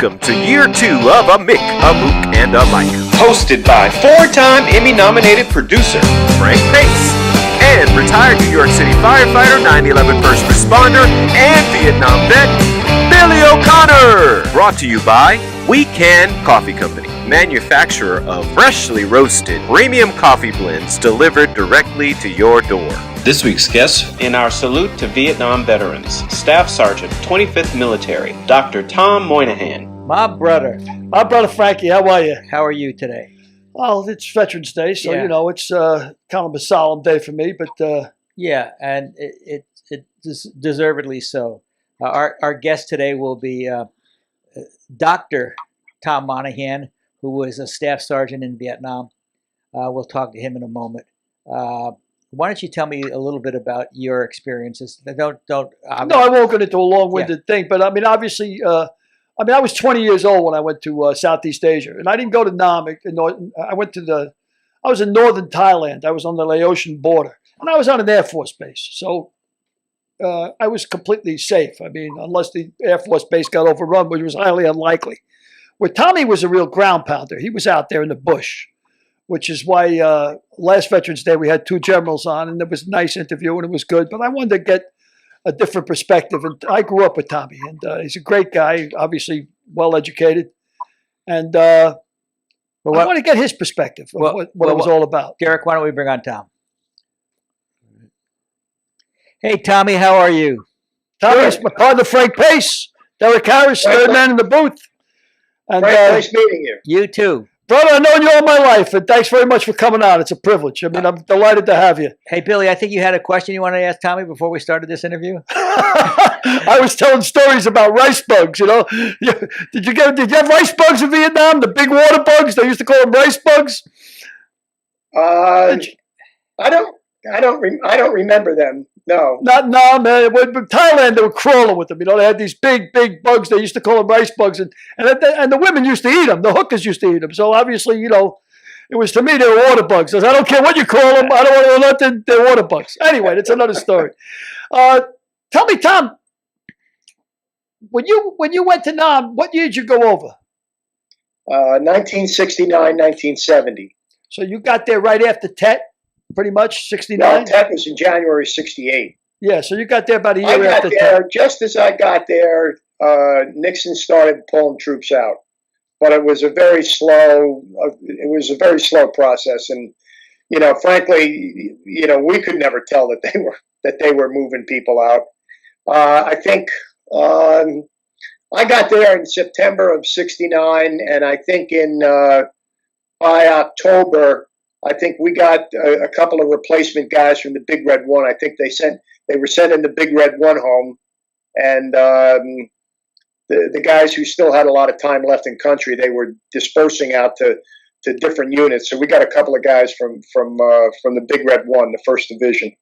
Welcome to year 2 of A Mick, a Mook, and a Mike. Hosted by 4-time Emmy-nominated producer Frank Pace. And retired New York City firefighter, 9/11 first responder, and Vietnam vet, Billy O'Connor. Brought to you by We Can Coffee Company, manufacturer of freshly roasted premium coffee blends delivered directly to your door. This week's guest in our salute to Vietnam veterans, Staff Sergeant, 25th Military, Dr. Tom Monahan. My brother Frankie, how are you? How are you today? Well, it's Veterans Day, so you know it's kind of a solemn day for me. But yeah, and it deservedly so. Our guest today will be Dr. Tom Monahan, who was a staff sergeant in Vietnam. We'll talk to him in a moment. Why don't you tell me a little bit about your experiences? No, I won't get into a long-winded thing, but I mean, obviously, I was 20 years old when I went to Southeast Asia, and I didn't go to Nam. I was in northern Thailand. I was on the Laotian border, and I was on an Air Force base, so I was completely safe. I mean, unless the Air Force base got overrun, which was highly unlikely. Where Tommy was a real ground pounder. He was out there in the bush, which is why last Veterans Day we had 2 generals on, and it was a nice interview, and it was good. But I wanted to get a different perspective, and I grew up with Tommy, and he's a great guy, obviously well-educated, and I want to get his perspective of what it was all about. Derek, why don't we bring on Tom? Hey, Tommy, how are you? Tommy's my partner, Frank Pace. Derek Harris, third man in the booth. And, Frank, nice meeting you. You too. Brother, I've known you all my life, and thanks very much for coming on. It's a privilege. I mean, I'm delighted to have you. Hey, Billy, I think you had a question you wanted to ask Tommy before we started this interview? I was telling stories about rice bugs, you know. Did you have rice bugs in Vietnam? The big water bugs? They used to call them rice bugs? I don't remember them. No. Not Nam, man. In Thailand, they were crawling with them. You know, they had these big bugs. They used to call them rice bugs, and the women used to eat them. The hookers used to eat them. So obviously, you know, it was to me they were water bugs. I don't care what you call them. I don't want to know nothing. They're water bugs. Anyway, that's another story. Tell me, Tom, when you went to Nam, what year did you go over? 1969, 1970. So you got there right after Tet? Pretty much, 69? No, Tet was in January 68. Yeah, so you got there about a year after Tet. Just as I got there, Nixon started pulling troops out. But it was a very slow process. And, you know, frankly, you know, we could never tell that they were moving people out. I think I got there in September of 69, and I think by October, I think we got a couple of replacement guys from the Big Red One. I think they were sending the Big Red One home, and the guys who still had a lot of time left in country, they were dispersing out to different units. So we got a couple of guys from the Big Red One, the 1st Division.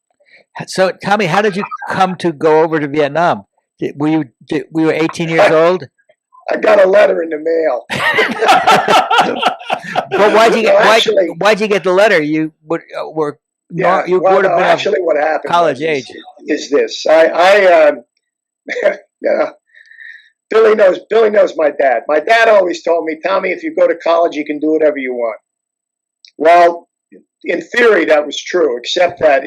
So, Tommy, how did you come to go over to Vietnam? We were 18 years old? I got a letter in the mail. But why'd you get the letter? You would have been actually what happened college age. Is this? Billy knows my dad. My dad always told me, Tommy, if you go to college, you can do whatever you want. Well, in theory, that was true, except that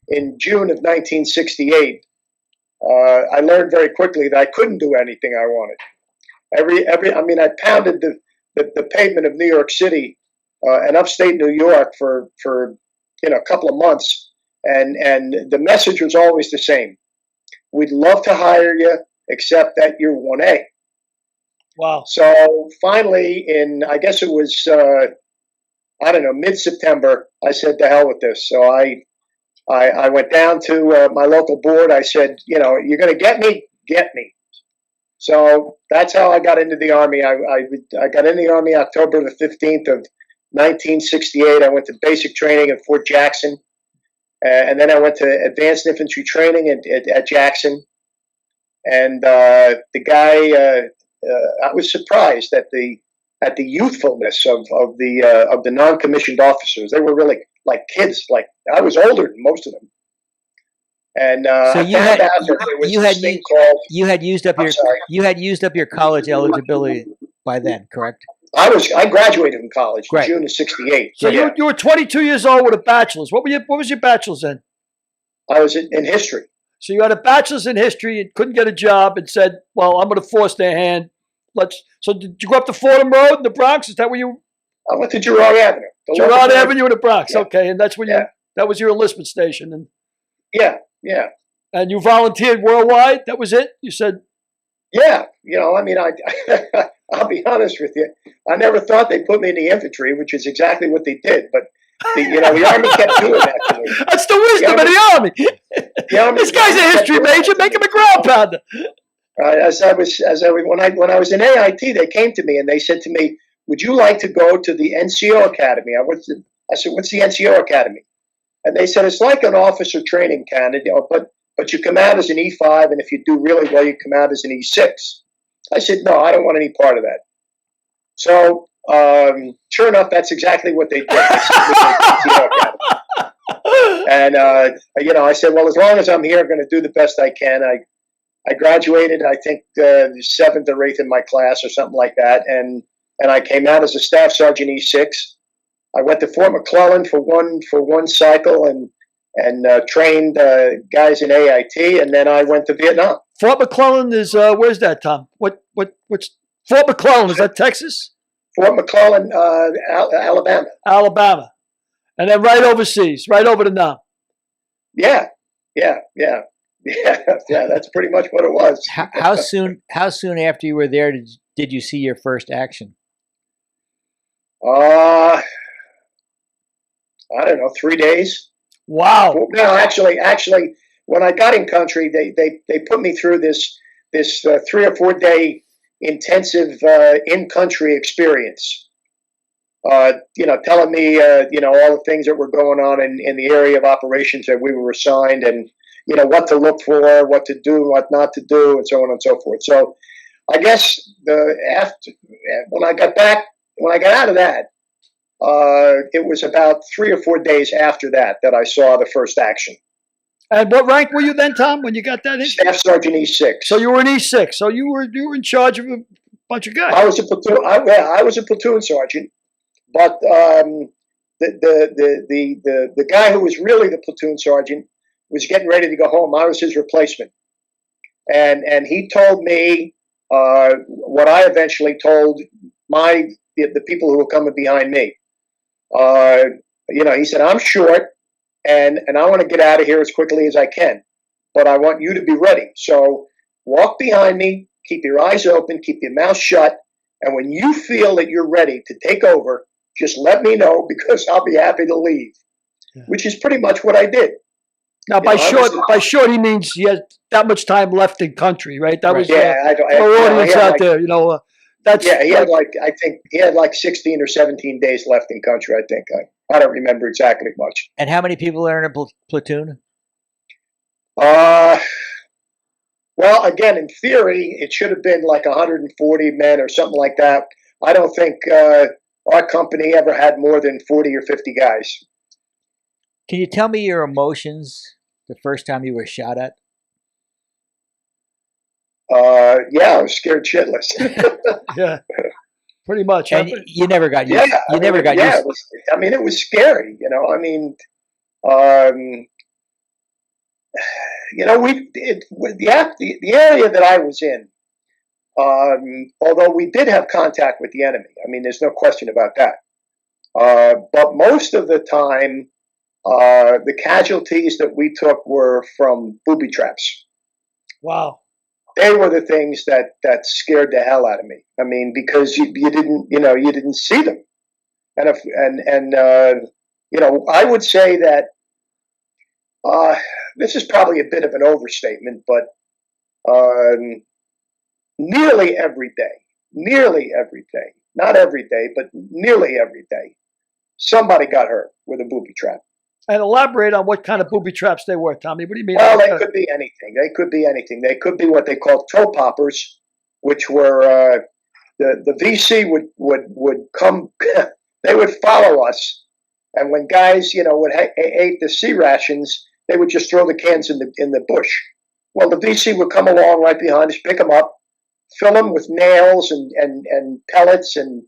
in June of 1968, I learned very quickly that I couldn't do anything I wanted. I pounded the pavement of New York City and upstate New York for a couple of months, and the message was always the same: we'd love to hire you, except that you're 1A. Wow! So finally, I guess it was mid-September, I said to hell with this. So I went down to my local board. I said, you know, you're going to get me, get me. So that's how I got into the Army. I got in the Army October the 15th of 1968. I went to basic training at Fort Jackson, and then I went to advanced infantry training at Jackson. And the guy, I was surprised at the youthfulness of the non-commissioned officers. They were really like kids. Like I was older than most of them. And so you had used up your college eligibility. by then, correct? I graduated from college in Right. June of '68. So you were 22 years old with a bachelor's. What was your bachelor's in? I was in history. So you had a bachelor's in history and couldn't get a job and said, well, I'm going to force their hand. So did you go up to Fordham Road in the Bronx? Is that where you? I went to Girard Avenue. Girard Avenue in the Bronx. Yeah. Okay. And that's when that was your enlistment station. And yeah. And you volunteered worldwide? That was it? You said? Yeah. I mean, I'll be honest with you. I never thought they'd put me in the infantry, which is exactly what they did. But the Army kept doing that to me. That's the wisdom of the Army. This guy's a history major. Make him a ground pounder. When I was in AIT, they came to me and they said to me, "Would you like to go to the NCO Academy?" I said, "What's the NCO Academy?" And they said, "It's like an officer training candidate, but you come out as an E5, and if you do really well, you come out as an E6." I said, "No, I don't want any part of that." So, sure enough, that's exactly what they did. They sent me to the NCO Academy. And I said, "Well, as long as I'm here, I'm going to do the best I can." I graduated, I think, 7th or 8th in my class or something like that, and I came out as a staff sergeant E6. I went to Fort McClellan for one cycle and trained guys in AIT, and then I went to Vietnam. Fort McClellan is where's that, Tom? What's Fort McClellan? Is that Texas? Fort McClellan, Alabama. Alabama, and then right overseas, right over to Nam. Yeah. That's pretty much what it was. How soon after you were there did you see your first action? I don't know, 3 days. Wow. No, actually, when I got in country, they put me through this 3 or 4 day intensive in-country experience. Telling me all the things that were going on in the area of operations that we were assigned, and what to look for, what to do, what not to do, and so on and so forth. So, I guess when I got out of that, it was about 3 or 4 days after that I saw the first action. And what rank were you then, Tom, when you got that in? Staff Sergeant E6. So you were an E6. So you were in charge of a bunch of guys. I was a platoon. I was a platoon sergeant, but the guy who was really the platoon sergeant was getting ready to go home. I was his replacement, and he told me what I eventually told the people who were coming behind me. He said, "I'm short, and I want to get out of here as quickly as I can, but I want you to be ready. So walk behind me, keep your eyes open, keep your mouth shut, and when you feel that you're ready to take over, just let me know, because I'll be happy to leave." Yeah. Which is pretty much what I did. Now, by short, he means he had that much time left in country, right? That was our audience out there. He had he had like 16 or 17 days left in country. I think I don't remember exactly much. And how many people are in a platoon? Well, again, in theory, it should have been like 140 men or something like that. I don't think our company ever had more than 40 or 50 guys. Can you tell me your emotions the first time you were shot at? I was scared shitless. Yeah, pretty much. And you never got used. It was scary. The area that I was in, although we did have contact with the enemy. I mean, there's no question about that. But most of the time, the casualties that we took were from booby traps. Wow. They were the things that scared the hell out of me. I mean, because you didn't see them, and I would say that this is probably a bit of an overstatement, but nearly every day, not every day, but nearly every day, somebody got hurt with a booby trap. And elaborate on what kind of booby traps they were, Tommy. What do you mean? Well, they could be anything. They could be what they call toe poppers, which were the VC would come. They would follow us, and when guys ate the C rations, they would just throw the cans in the bush. Well, the VC would come along right behind us, pick them up, fill them with nails and pellets and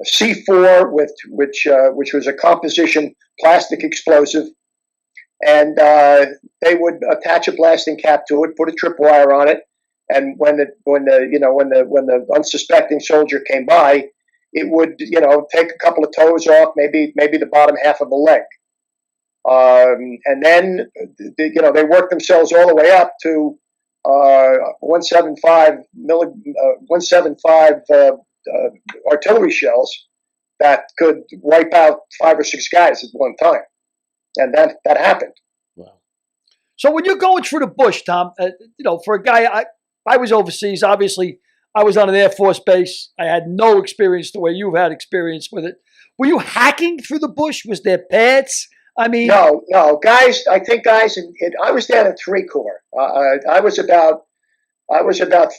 C4, which was a composition plastic explosive, and they would attach a blasting cap to it, put a tripwire on it, and when the unsuspecting soldier came by, it would take a couple of toes off, maybe the bottom half of the leg, and then they worked themselves all the way up to 175 artillery shells that could wipe out 5 or 6 guys at one time, and that happened. Wow. So when you're going through the bush, Tom, for a guy, I was overseas. Obviously, I was on an Air Force base. I had no experience the way you've had experience with it. Were you hacking through the bush? Was there paths? I mean, no, guys. I think guys. I was down in 3 Corps. I was about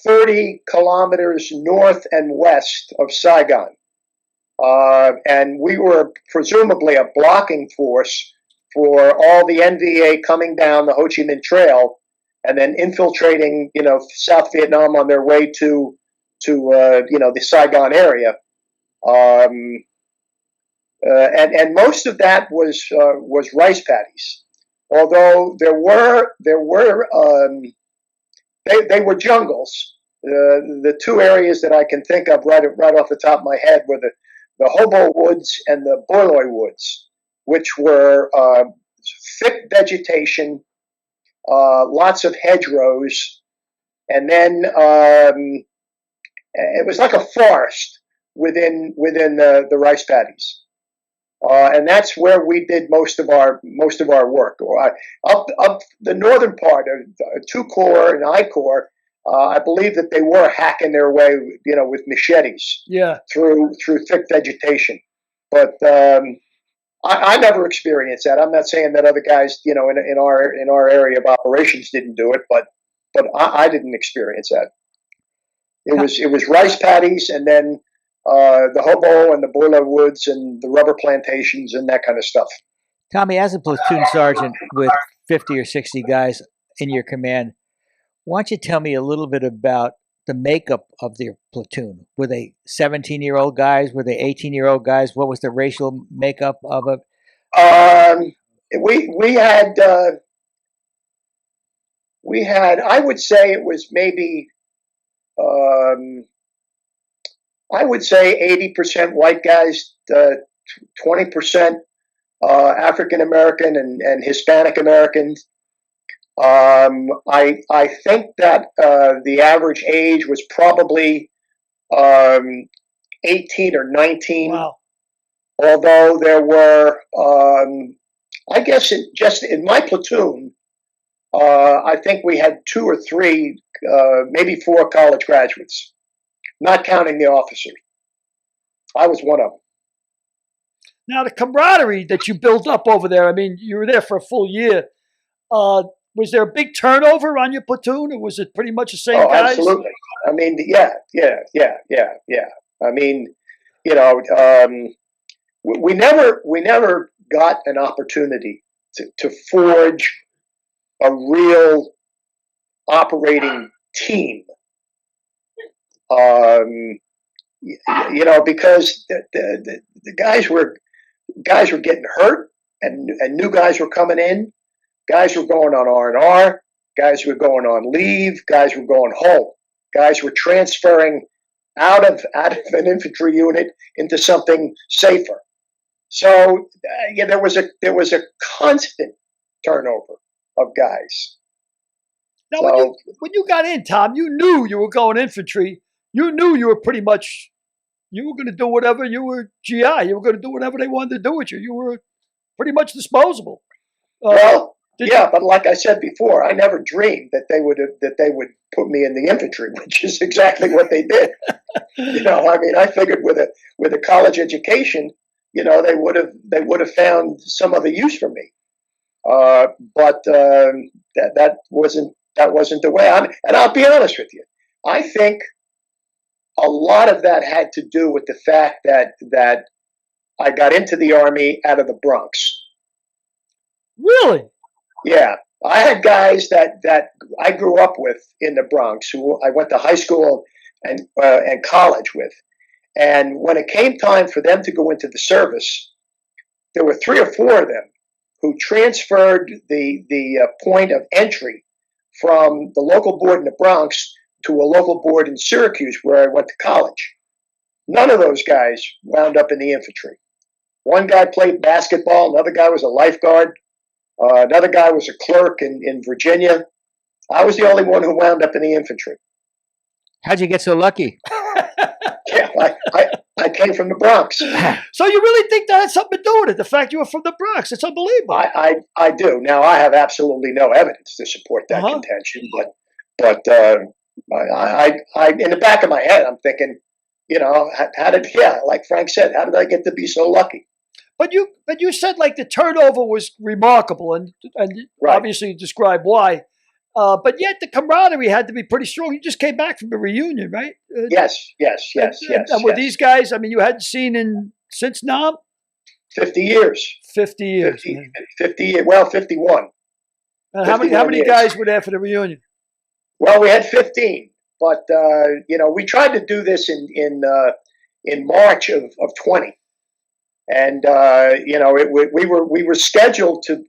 30 kilometers north and west of Saigon, and we were presumably a blocking force for all the NVA coming down the Ho Chi Minh Trail, and then infiltrating, South Vietnam on their way to the Saigon area. And most of that was rice paddies, although there were they were jungles. The 2 areas that I can think of right off the top of my head were the Hobo Woods and the Boiloy Woods, which were thick vegetation, lots of hedgerows, and then it was like a forest within the rice paddies. And that's where we did most of our work. Up the northern part of 2 Corps and I Corps, I believe that they were hacking their way, with machetes, through thick vegetation. But I never experienced that. I'm not saying that other guys, in our area of operations didn't do it, but I didn't experience that. It was rice paddies, and then the hobo and the boiler woods and the rubber plantations and that kind of stuff. Tommy, as a platoon sergeant with 50 or 60 guys in your command, why don't you tell me a little bit about the makeup of their platoon? Were they 17-year-old guys? Were they 18-year-old guys? What was the racial makeup of it? We had I would say it was maybe 80% white guys, 20% African American and Hispanic Americans. I think that the average age was probably 18 or 19. Wow. Although there were, I guess, just in my platoon, I think we had 2 or 3, maybe 4 college graduates, not counting the officers. I was one of them. Now, the camaraderie that you built up over there, I mean, you were there for a full year. Was there a big turnover on your platoon, or was it pretty much the same guys? Absolutely. I mean, yeah. I mean, we never got an opportunity to forge a real operating team. Because the guys were getting hurt, and new guys were coming in. Guys were going on R&R. Guys were going on leave. Guys were going home. Guys were transferring out of an infantry unit into something safer. So there was a constant turnover of guys. Now, when you got in, Tom, you knew you were going infantry. You knew you were pretty much, you were going to do whatever. You were GI. You were going to do whatever they wanted to do with you. You were pretty much disposable. But like I said before, I never dreamed that they would put me in the infantry, which is exactly what they did. I mean, I figured with a college education, they would have found some other use for me. But that wasn't the way. And I'll be honest with you, I think a lot of that had to do with the fact that I got into the Army out of the Bronx. Really? Yeah, I had guys that I grew up with in the Bronx who I went to high school and college with. And when it came time for them to go into the service, there were 3 or 4 of them who transferred the point of entry from the local board in the Bronx to a local board in Syracuse, where I went to college. None of those guys wound up in the infantry. One guy played basketball, another guy was a lifeguard, another guy was a clerk in Virginia. I was the only one who wound up in the infantry. How'd you get so lucky? Yeah, I came from the Bronx. So you really think that had something to do with it? The fact you were from the Bronx? It's unbelievable. I do. Now, I have absolutely no evidence to support that contention, but I in the back of my head, I'm thinking, like Frank said, how did I get to be so lucky? But you said like the turnover was remarkable, and right. Obviously you described why. But yet the camaraderie had to be pretty strong. You just came back from a reunion, right? Yes. And were these guys, I mean, you hadn't seen since Nam? 50 years. 50 years. 50 years. Well, 51. And how many guys were there for the reunion? Well, we had 15. But, we tried to do this in March of 20. And, we were scheduled to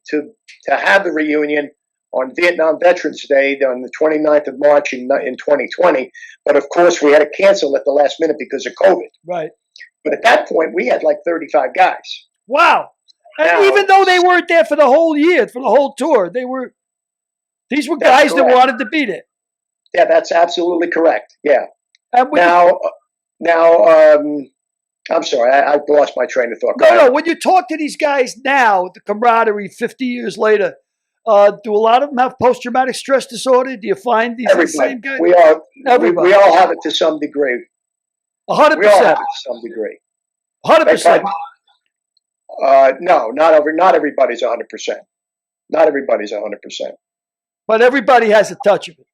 have the reunion on Vietnam Veterans Day on the 29th of March in 2020. But of course, we had to cancel at the last minute because of COVID. Right. But at that point, we had like 35 guys. Wow. And now, even though they weren't there for the whole year, for the whole tour, these were guys that wanted to be there. Yeah, that's absolutely correct. Yeah. And I'm sorry, I lost my train of thought. No, when you talk to these guys now, the camaraderie 50 years later, do a lot of them have post-traumatic stress disorder? Do you find these the same guys? We all have it to some degree. 100%. We all have it to some degree. 100%. No, not everybody's 100%. Not everybody's 100%. But everybody has a touch of it.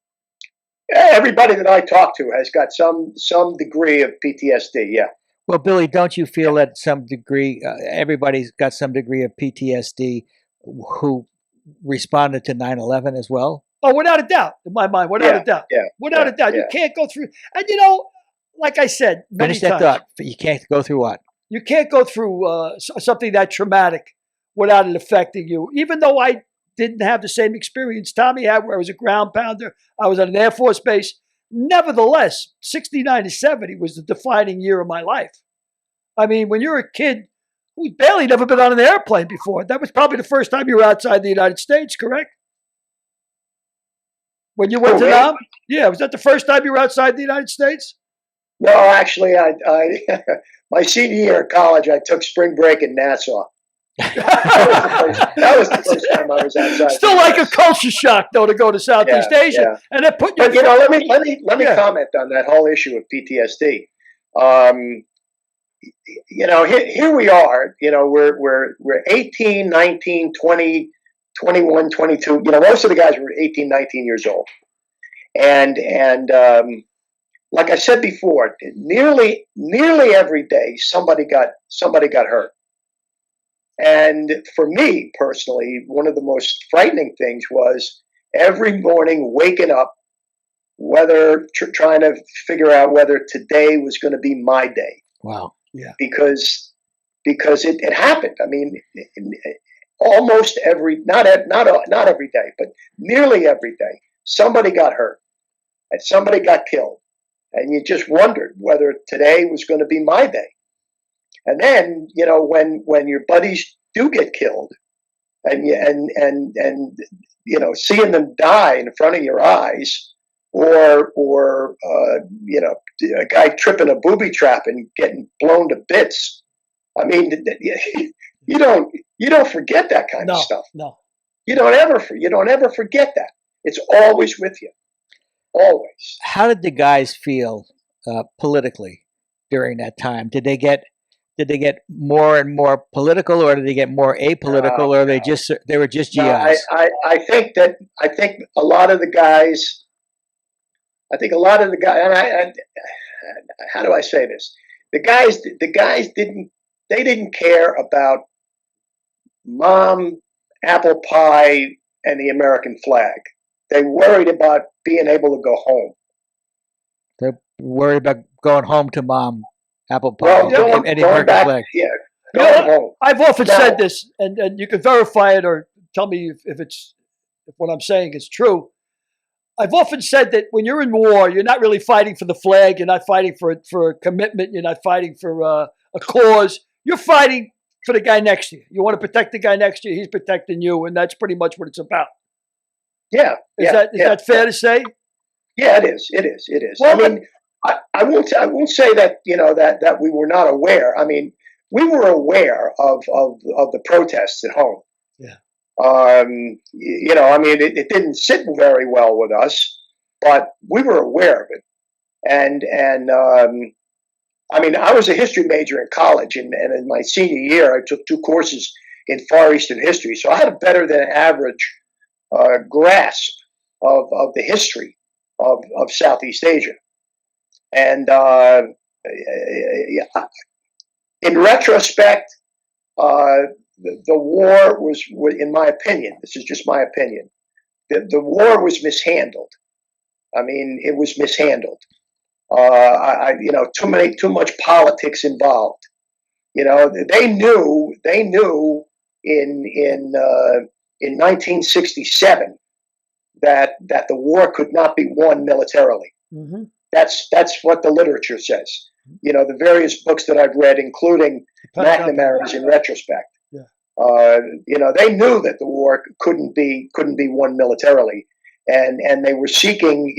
Everybody that I talk to has got some degree of PTSD. Yeah. Well, Billy, don't you feel that some degree, everybody's got some degree of PTSD who responded to 9/11 as well? Oh, without a doubt, in my mind, without a doubt. Yeah. Without a doubt. You can't go through, and like I said, many Finish that times, thought. You can't go through what? You can't go through something that traumatic without it affecting you. Even though I didn't have the same experience Tommy had, where I was a ground pounder, I was at an Air Force base. Nevertheless, 69 to 70 was the defining year of my life. I mean, when you're a kid who's barely never been on an airplane before, that was probably the first time you were outside the United States, correct? When you went to Nam? Yeah, was that the first time you were outside the United States? No, actually, I my senior year in college, I took spring break in Nassau. That was the first time I was outside. Still like a culture shock, though, to go to Southeast Asia, and then put you. But let me comment on that whole issue of PTSD. Here we are. We're 18, 19, 20, 21, 22. Most of the guys were 18, 19 years old, and like I said before, nearly every day somebody got hurt. And for me personally, one of the most frightening things was every morning waking up, trying to figure out whether today was going to be my day. Wow. Yeah. Because it happened. I mean, almost not every day, but nearly every day, somebody got hurt and somebody got killed, and you just wondered whether today was going to be my day. And then, when your buddies do get killed, and seeing them die in front of your eyes, or a guy tripping a booby trap and getting blown to bits. I mean, you don't forget that kind of stuff. No, you don't ever forget that. It's always with you, always. How did the guys feel politically during that time? Did they get more and more political, or did they get more apolitical, or they were just GIs? No, I think a lot of the guys. And how do I say this? The guys didn't care about mom, apple pie, and the American flag. They worried about being able to go home. worried about going home to mom, apple pie, Well, and any going broken back, leg. yeah, You going know, home. I've often Now- said this, and you can verify it or tell me if what I'm saying is true. I've often said that when you're in war, you're not really fighting for the flag. You're not fighting for a commitment. You're not fighting for a cause. You're fighting for the guy next to you. You want to protect the guy next to you. He's protecting you, and that's pretty much what it's about. Yeah. Is that fair to say? Yeah, it is. It is. It is. Well, I mean, I won't say that that we were not aware. I mean, we were aware of the protests at home. Yeah. I mean, it didn't sit very well with us, but we were aware of it. And I mean, I was a history major in college, and in my senior year, I took 2 courses in Far Eastern history, so I had a better than average grasp of the history of Southeast Asia. And in retrospect, the war was, in my opinion, this is just my opinion, the war was mishandled. I mean, it was mishandled. Too much politics involved. They knew in 1967 that the war could not be won militarily. Mm-hmm. That's what the literature says. The various books that I've read, including McNamara's in retrospect. Yeah. They knew that the war couldn't be won militarily, and they were seeking,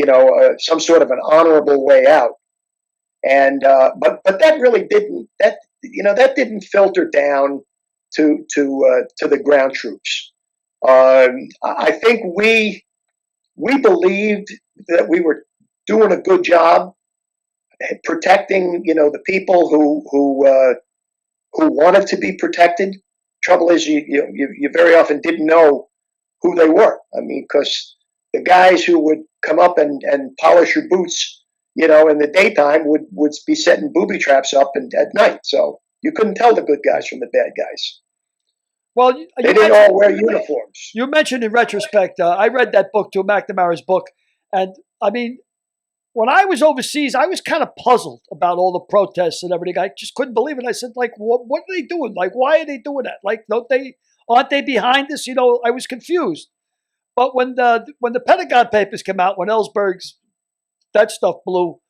some sort of an honorable way out. And but that really didn't filter down to the ground troops. I think we believed that we were doing a good job protecting, the people who wanted to be protected. Trouble is, you very often didn't know who they were. I mean, because the guys who would come up and polish your boots, in the daytime would be setting booby traps up at night. So you couldn't tell the good guys from the bad guys. Well, they didn't all wear uniforms. You mentioned in retrospect, I read that book too, McNamara's book, and I mean, when I was overseas, I was kind of puzzled about all the protests and everything. I just couldn't believe it. I said, like, what are they doing? Like, why are they doing that? Like, aren't they behind this? I was confused. But when the Pentagon Papers came out, when Ellsberg's that stuff blew,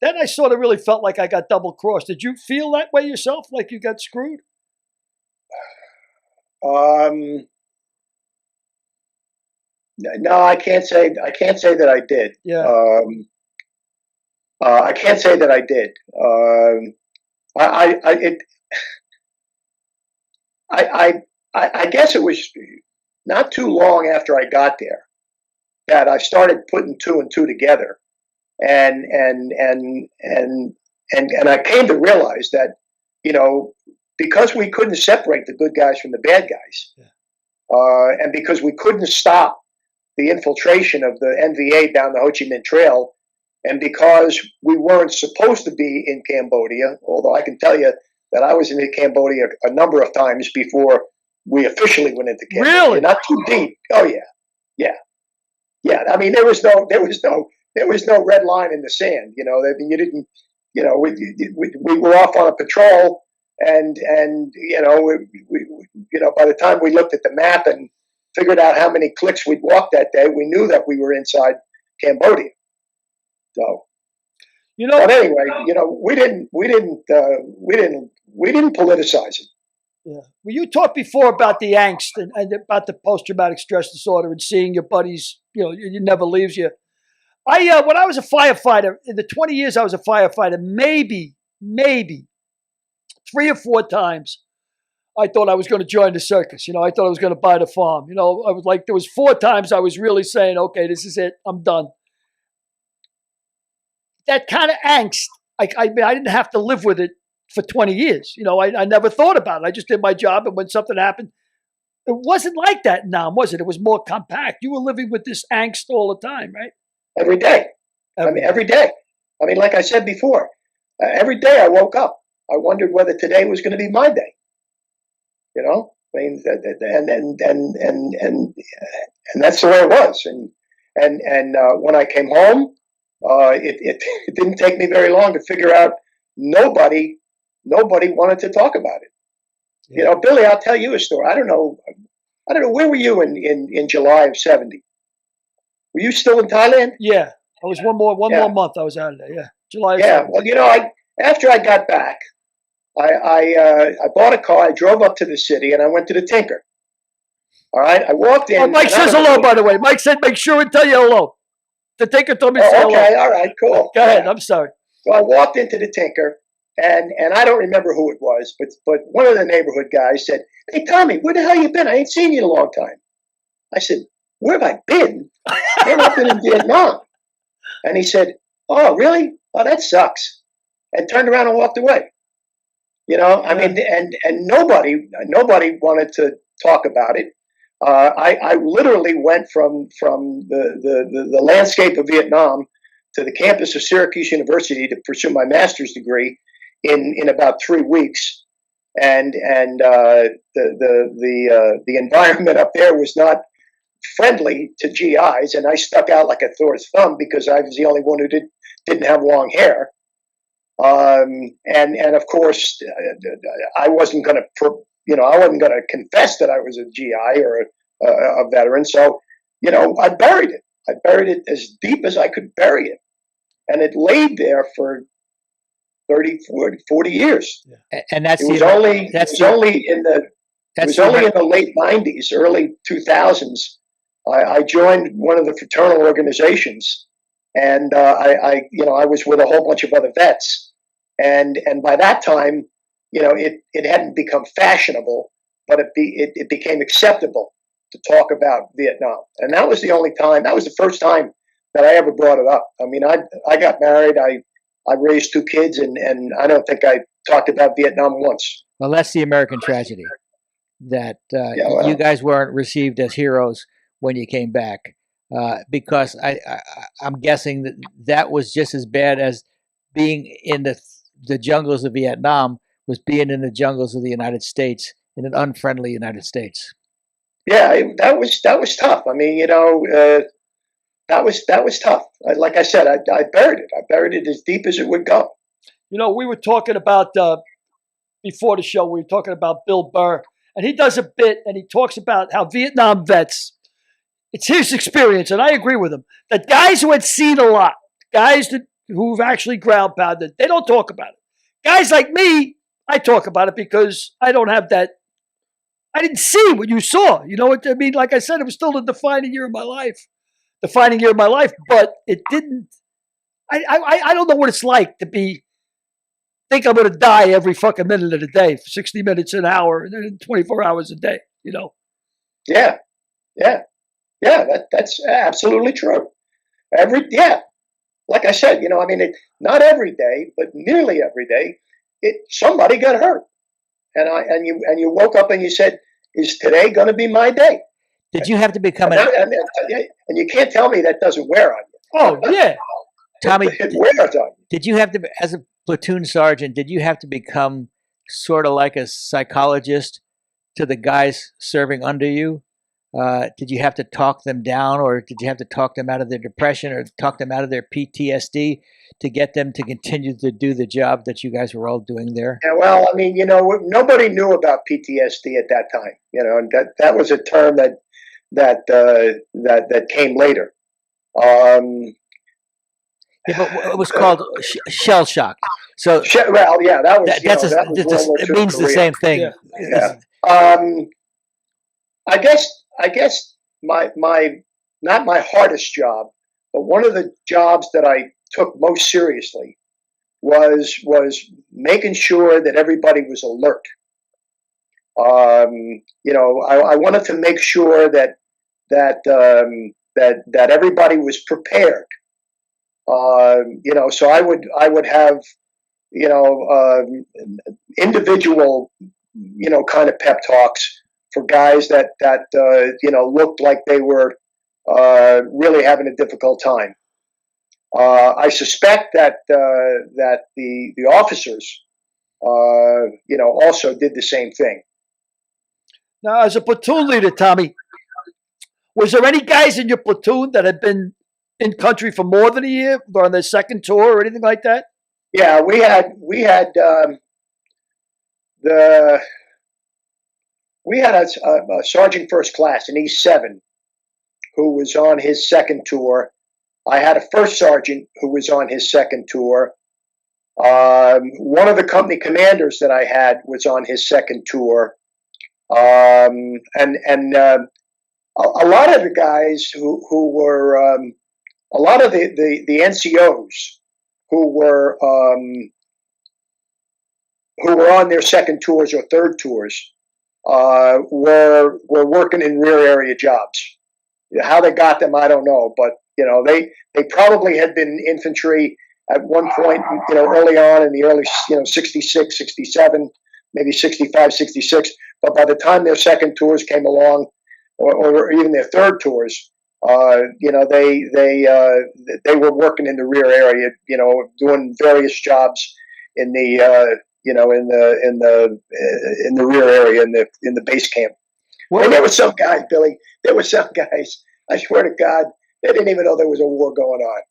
then I sort of really felt like I got double crossed. Did you feel that way yourself? Like you got screwed? No, I can't say that I did. Yeah. I can't say that I did. I guess it was not too long after I got there that I started putting 2 and 2 together, and I came to realize that, because we couldn't separate the good guys from the bad guys, and because we couldn't stop the infiltration of the NVA down the Ho Chi Minh Trail, and because we weren't supposed to be in Cambodia, although I can tell you that I was in Cambodia a number of times before we officially went into Cambodia. Really? Not too deep. Oh yeah. I mean, there was no red line in the sand. You didn't. We were off on a patrol, and by the time we looked at the map and figured out how many clicks we'd walked that day, we knew that we were inside Cambodia. So, but anyway, we didn't politicize it. Yeah. Well, you talked before about the angst and about the post-traumatic stress disorder and seeing your buddies, it never leaves you. When I was a firefighter, in the 20 years I was a firefighter, maybe 3 or 4 times, I thought I was going to join the circus. I thought I was going to buy the farm. I was like, there was 4 times I was really saying, okay, this is it. I'm done. That kind of angst, I didn't have to live with it for 20 years. I never thought about it. I just did my job, and when something happened, it wasn't like that in Nam, was it? It was more compact. You were living with this angst all the time, right? Every day. Every day. I mean, like I said before, every day I woke up, I wondered whether today was going to be my day. I mean, and that's the way it was. And when I came home, it didn't take me very long to figure out nobody wanted to talk about it. You know, Billy, I'll tell you a story. I don't know, where were you in July of '70? Were you still in Thailand? Yeah, I was one more month. I was out of there. Yeah, July. Yeah, well, you know, after I got back, I bought a car. I drove up to the city and I went to the Tinker. All right, I walked in. Oh, Mike says hello, by the way. Mike said, "Make sure and tell you hello." The Tinker told me to say hello. Okay, all right, cool. Go ahead. I'm sorry. So I walked into the Tinker, and I don't remember who it was, but one of the neighborhood guys said, "Hey, Tommy, where the hell you been? I ain't seen you in a long time." I said, "Where have I been? I've been in Vietnam." And he said, "Oh, really? Oh, that sucks," and turned around and walked away. You know, I mean, and nobody wanted to talk about it. I literally went from the landscape of Vietnam to the campus of Syracuse University to pursue my master's degree in about 3 weeks, and the environment up there was not friendly to GIs, and I stuck out like a Thor's thumb because I was the only one who didn't have long hair, and of course I wasn't going to confess that I was a GI or a veteran. So, you know, I buried it. I buried it as deep as I could bury it. And it laid there for 30, 40 years. Yeah. And it was only in the late 90s, early 2000s, I joined one of the fraternal organizations, and I was with a whole bunch of other vets. And by that time, you know, it hadn't become fashionable, but it became acceptable to talk about Vietnam. And that was the first time that I ever brought it up. I mean, I got married, I raised 2 kids, and I don't think I talked about Vietnam once. Well, that's the American tragedy, that you guys weren't received as heroes when you came back, because I'm guessing that was just as bad as being in the jungles of Vietnam was being in the jungles of the United States, in an unfriendly United States. Yeah, that was tough. I mean, you know, that was tough. Like I said, I buried it. I buried it as deep as it would go. You know, we were talking about before the show. We were talking about Bill Burr, and he does a bit, and he talks about how Vietnam vets. It's his experience, and I agree with him. That guys who had seen a lot, guys who've actually ground pounded, they don't talk about it. Guys like me, I talk about it because I don't have that. I didn't see what you saw. You know what I mean? Like I said, it was still the defining year of my life. But it didn't. I don't know what it's like to think I'm going to die every fucking minute of the day, for 60 minutes, an hour, and then 24 hours a day. You know? Yeah. That's absolutely true. Like I said, you know, I mean, not every day, but nearly every day, somebody got hurt, and you woke up and you said, "Is today going to be my day?" Did you have to become and you can't tell me that doesn't wear on you. Oh yeah, Tommy, it wears on you. Did you have to, as a platoon sergeant, did you have to become sort of like a psychologist to the guys serving under you? Did you have to talk them down, or did you have to talk them out of their depression, or talk them out of their PTSD to get them to continue to do the job that you guys were all doing there? Yeah, well, I mean, you know, nobody knew about PTSD at that time. You know, and that was a term that came later. Yeah, but it was called shell shock. So, well, yeah, that was. It means the same thing. Yeah. I guess my not my hardest job, but one of the jobs that I took most seriously was making sure that everybody was alert. You know, I wanted to make sure that everybody was prepared. You know, so I would have, you know, individual, you know, kind of pep talks for guys that you know, looked like they were really having a difficult time. I suspect that the officers, you know, also did the same thing. Now, as a platoon leader, Tommy, was there any guys in your platoon that had been in country for more than a year, or on their second tour or anything like that? Yeah, we had a sergeant first class in E7 who was on his second tour. I had a first sergeant who was on his second tour. One of the company commanders that I had was on his second tour. A lot of the guys who were a lot of the NCOs who were on their second tours or third tours were working in rear area jobs. How they got them, I don't know, but they probably had been infantry at one point, early on in the early 66, 67, maybe 65, 66. But by the time their second tours came along, or even their third tours, they were working in the rear area, doing various jobs in the in the rear area in the base camp. Well, and there were some guys, Billy. There were some guys. I swear to God, they didn't even know there was a war going on.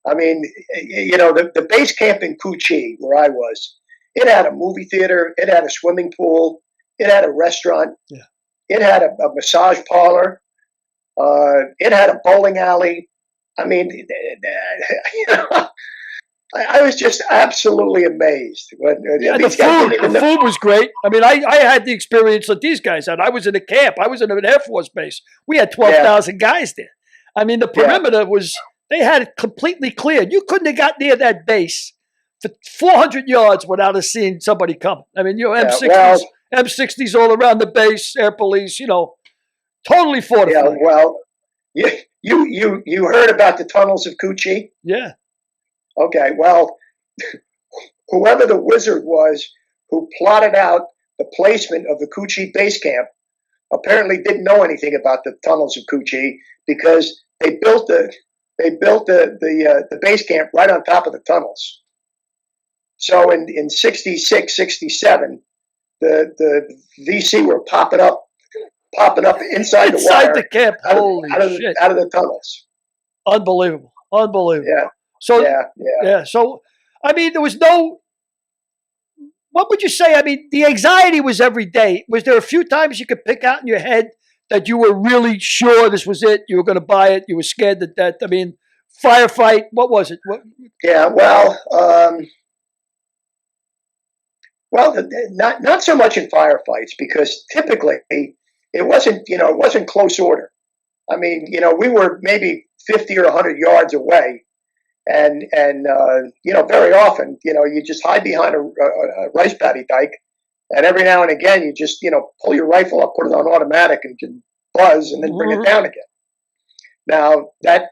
I mean, the base camp in Cucci, where I was, it had a movie theater, it had a swimming pool, it had a restaurant, it had a massage parlor, it had a bowling alley. I mean, I was just absolutely amazed. The food was great. I mean, I had the experience that these guys had. I was in a camp. I was in an Air Force base. We had 12,000 guys there. I mean, the perimeter was, they had it completely cleared. You couldn't have got near that base for 400 yards without seeing somebody coming. I mean, M60s all around the base, air police, totally fortified. Yeah, well, you heard about the tunnels of Cucci? Yeah. Okay, well, whoever the wizard was who plotted out the placement of the Cucci base camp apparently didn't know anything about the tunnels of Cucci, because they built the base camp right on top of the tunnels. So in 66, 67, the VC were popping up inside the wire, the camp. Holy shit! Out of the tunnels. Unbelievable. Yeah. So yeah. So I mean, there was no. What would you say? I mean, the anxiety was every day. Was there a few times you could pick out in your head that you were really sure this was it? You were going to buy it. You were scared to death. I mean, firefight. What was it? Yeah. Well, not so much in firefights, because typically it wasn't close order. I mean, we were maybe 50 or 100 yards away. And very often, you just hide behind a rice paddy dike, and every now and again, you just, pull your rifle up, put it on automatic, and just buzz, and then bring it down again. Now that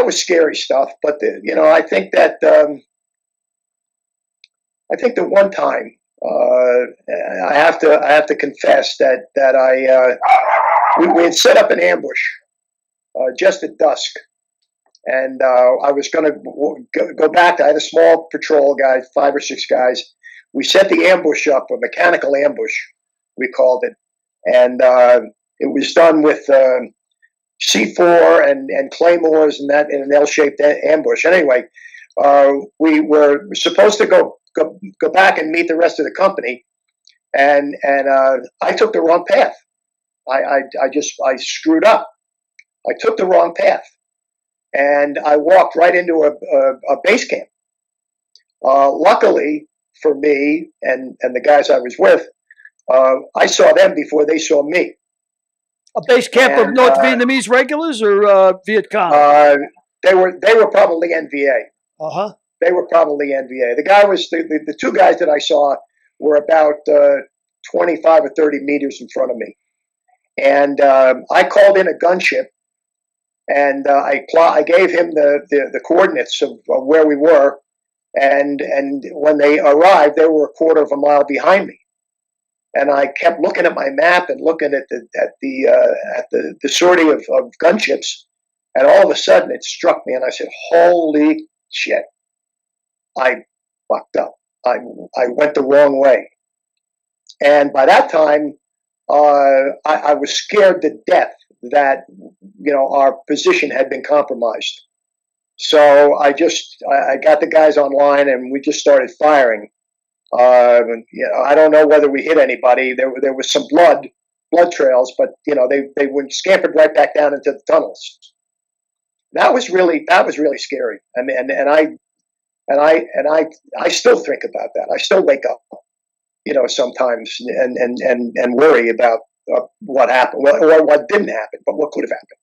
was scary stuff. But I think that the one time I have to confess that we had set up an ambush just at dusk. And I was going to go back. I had a small patrol, guys, 5 or 6 guys. We set the ambush up, a mechanical ambush, we called it. And it was done with C4 and claymores and that, in an L-shaped ambush. Anyway, we were supposed to go back and meet the rest of the company. And I took the wrong path. I screwed up. I took the wrong path. And I walked right into a base camp. Luckily for me and the guys I was with, I saw them before they saw me. A base camp of North Vietnamese regulars or Viet Cong? They were probably NVA. They were probably NVA. The guy was the 2 guys that I saw were about 25 or 30 meters in front of me, and I called in a gunship. And I gave him the coordinates of where we were, and when they arrived, they were a quarter of a mile behind me. And I kept looking at my map and looking at the sortie of gunships, and all of a sudden it struck me, and I said, "Holy shit! I fucked up. I went the wrong way." And by that time, I was scared to death that, our position had been compromised. So I got the guys online and we just started firing. I don't know whether we hit anybody. There was some blood trails, but they went scampered right back down into the tunnels. That was really scary. I mean, and I still think about that. I still wake up, sometimes and worry about what happened, or what didn't happen, but what could have happened.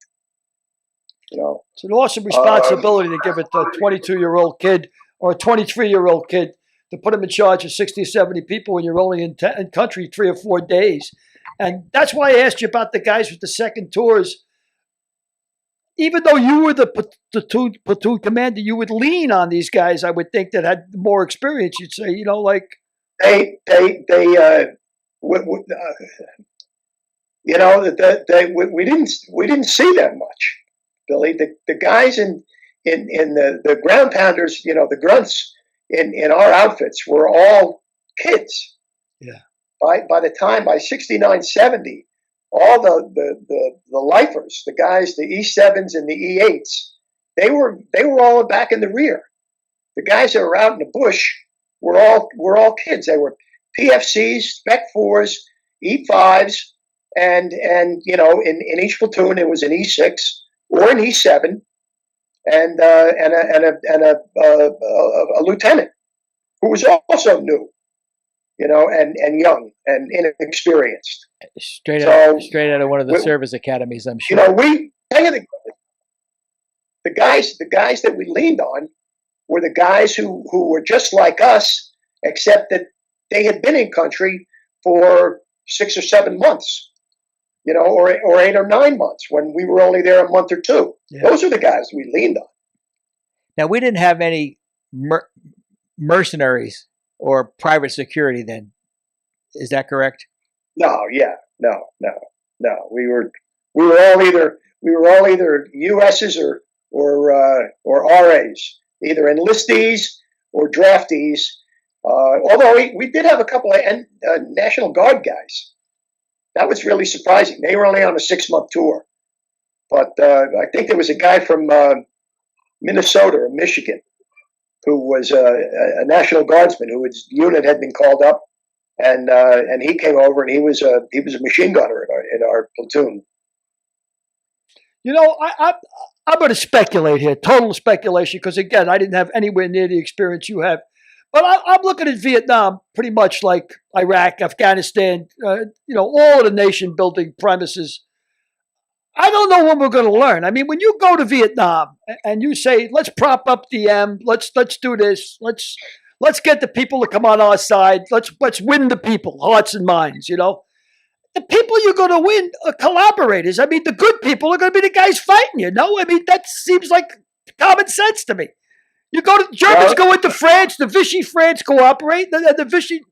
It's an awesome responsibility to give it to a 22-year-old kid or a 23-year-old kid to put him in charge of 60 or 70 people when you're only in country 3 or 4 days. And that's why I asked you about the guys with the second tours. Even though you were the platoon commander, you would lean on these guys, I would think, that had more experience. You'd say, we didn't see that much, Billy. The guys in the ground pounders, the grunts in our outfits were all kids. Yeah. By 69, 70, all the lifers, the guys, the E7s and the E8s, they were all back in the rear. The guys that were out in the bush were all kids. They were PFCs, Spec 4s, E5s, and in each platoon there was an E6 or an E7 and a lieutenant who was also new, and young and inexperienced. Straight out of one of the service academies, I'm sure. The guys that we leaned on were the guys who were just like us, except that they had been in country for 6 or 7 months, or 8 or 9 months when we were only there a month or two. Yeah. Those are the guys we leaned on. Now, we didn't have any mercenaries or private security then. Is that correct? No. We were all either USs or RAs, either enlistees or draftees. Although we did have a couple of National Guard guys. That was really surprising. They were only on a 6-month tour. But I think there was a guy from Minnesota or Michigan who was a National Guardsman whose unit had been called up, and he came over and he was a machine gunner in our platoon. I'm going to speculate here, total speculation, because again, I didn't have anywhere near the experience you have. But I'm looking at Vietnam pretty much like Iraq, Afghanistan, all of the nation building premises. I don't know when we're going to learn. I mean, when you go to Vietnam and you say, let's prop up the M, let's do this, let's get the people to come on our side, let's win the people, hearts and minds, The people you're going to win are collaborators. I mean, the good people are going to be the guys fighting you, no? I mean, that seems like common sense to me. You go to Germans go into France, the Vichy France cooperate, the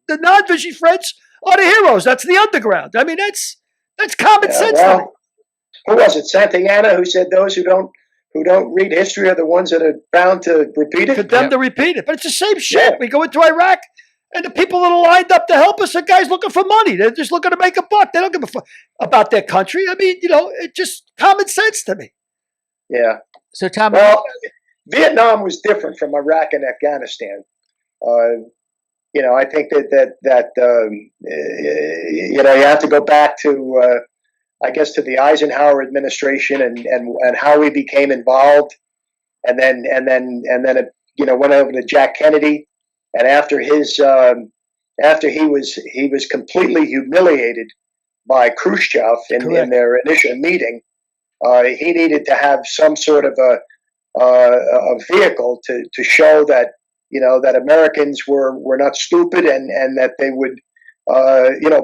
non-Vichy French are the heroes. That's the underground. I mean, that's common sense to me. Who was it? Santayana, who said those who don't read history are the ones that are bound to repeat it? Condemned to repeat it. But it's the same shit. Yeah. We go into Iraq, and the people that are lined up to help us are guys looking for money. They're just looking to make a buck. They don't give a fuck about their country. I mean, it's just common sense to me. Yeah. So, Tom, Vietnam was different from Iraq and Afghanistan. I think that you have to go back to I guess to the Eisenhower administration and how we became involved, and then it went over to Jack Kennedy, and after he was completely humiliated by Khrushchev in their initial meeting, he needed to have some sort of a vehicle to show that that Americans were not stupid and that they would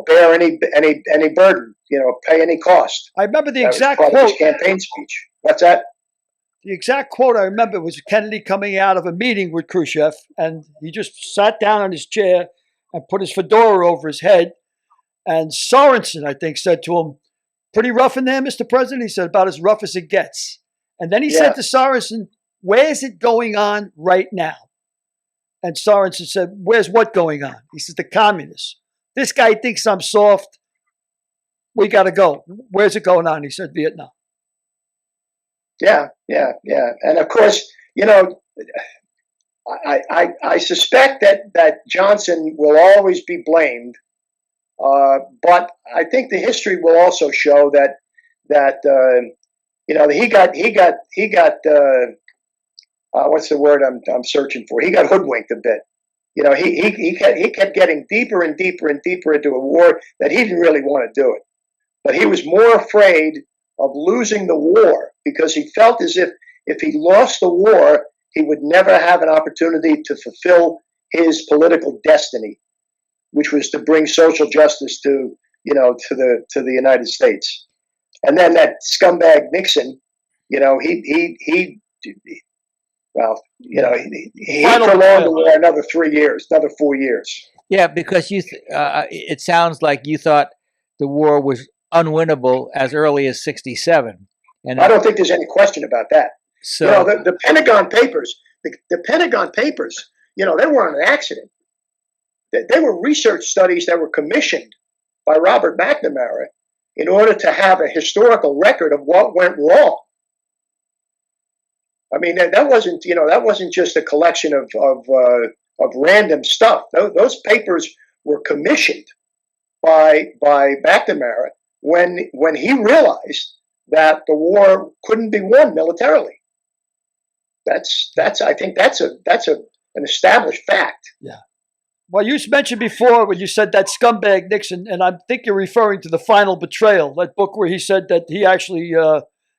bear any burden, pay any cost. I remember the exact quote. His campaign speech. What's that? The exact quote I remember was Kennedy coming out of a meeting with Khrushchev, and he just sat down on his chair and put his fedora over his head. And Sorensen, I think, said to him, "Pretty rough in there, Mr. President?" He said, "About as rough as it gets." And then he said to Sorensen, "Where's it going on right now?" And Sorensen said, "Where's what going on?" He says, "The communists. This guy thinks I'm soft. we got to go. Where's it going on? He said, Vietnam. Yeah. And of course, I suspect that Johnson will always be blamed, but I think the history will also show that he got what's the word I'm searching for? He got hoodwinked a bit. He kept getting deeper and deeper and deeper into a war that he didn't really want to do it, but he was more afraid of losing the war because he felt as if he lost the war, he would never have an opportunity to fulfill his political destiny, which was to bring social justice to the United States. And then that scumbag Nixon, he prolonged the war another 3 years, another 4 years. Yeah, because it sounds like you thought the war was unwinnable as early as '67, and I don't think there's any question about that. So the Pentagon Papers, the Pentagon Papers, they weren't an accident. They were research studies that were commissioned by Robert McNamara in order to have a historical record of what went wrong. I mean, that wasn't just a collection of random stuff. Those papers were commissioned by McNamara when he realized that the war couldn't be won militarily. I think that's an established fact. Yeah. Well, you mentioned before when you said that scumbag Nixon, and I think you're referring to The Final Betrayal, that book where he said that he actually